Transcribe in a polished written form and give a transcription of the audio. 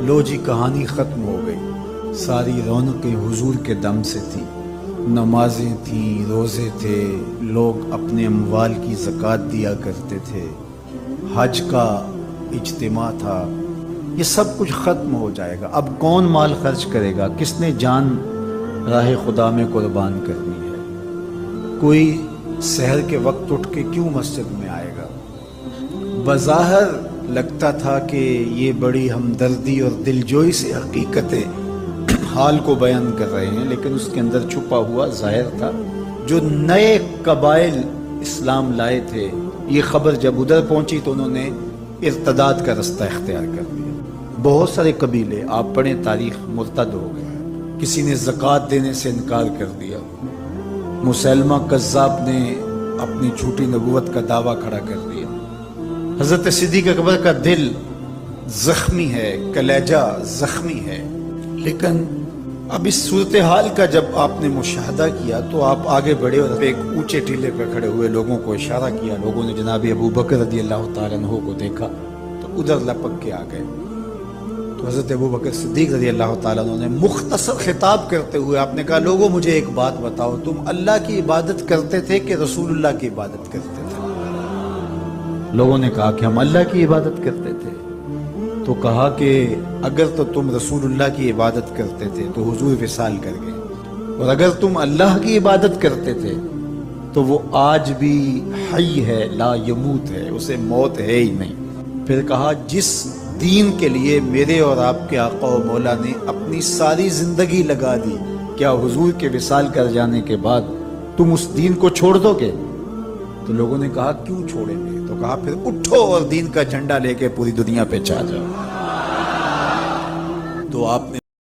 لو جی کہانی ختم ہو گئی، ساری رونقیں حضور کے دم سے تھیں، نمازیں تھیں، روزے تھے، لوگ اپنے اموال کی زکوٰۃ دیا کرتے تھے، حج کا اجتماع تھا، یہ سب کچھ ختم ہو جائے گا۔ اب کون مال خرچ کرے گا؟ کس نے جان راہ خدا میں قربان کرنی ہے؟ کوئی سحر کے وقت اٹھ کے کیوں مسجد میں آئے گا؟ بظاہر لگتا تھا کہ یہ بڑی ہمدردی اور دلجوئی سے حقیقتیں حال کو بیان کر رہے ہیں، لیکن اس کے اندر چھپا ہوا ظاہر تھا۔ جو نئے قبائل اسلام لائے تھے، یہ خبر جب ادھر پہنچی تو انہوں نے ارتداد کا رستہ اختیار کر لیا۔ بہت سارے قبیلے، آپ پڑھیں تاریخ، مرتد ہو گئے، کسی نے زکوٰۃ دینے سے انکار کر دیا، مسیلمہ کذاب نے اپنی جھوٹی نبوت کا دعویٰ کھڑا کر دیا، حضرت صدیق اکبر کا دل زخمی ہے، کلیجہ زخمی ہے۔ لیکن اب اس صورتحال کا جب آپ نے مشاہدہ کیا تو آپ آگے بڑھے اور ایک اونچے ٹیلے پہ کھڑے ہوئے لوگوں کو اشارہ کیا۔ لوگوں نے جناب ابو بکر رضی اللہ تعالیٰ عنہ کو دیکھا تو ادھر لپک کے آ گئے۔ تو حضرت ابو بکر صدیق رضی اللہ تعالیٰ عنہ نے مختصر خطاب کرتے ہوئے آپ نے کہا، لوگوں مجھے ایک بات بتاؤ، تم اللہ کی عبادت کرتے تھے کہ رسول اللہ کی عبادت کرتے تھے؟ لوگوں نے کہا کہ ہم اللہ کی عبادت کرتے تھے۔ تو کہا کہ اگر تو تم رسول اللہ کی عبادت کرتے تھے تو حضور وصال کر گئے، اور اگر تم اللہ کی عبادت کرتے تھے تو وہ آج بھی حی ہے، لا یموت ہے، اسے موت ہے ہی نہیں۔ پھر کہا، جس دین کے لیے میرے اور آپ کے آقا و مولا نے اپنی ساری زندگی لگا دی، کیا حضور کے وصال کر جانے کے بعد تم اس دین کو چھوڑ دو گے؟ تو لوگوں نے کہا، کیوں چھوڑیں گے؟ تو کہا، پھر اٹھو اور دین کا جھنڈا لے کے پوری دنیا پہ چھا جاؤ۔ تو آپ نے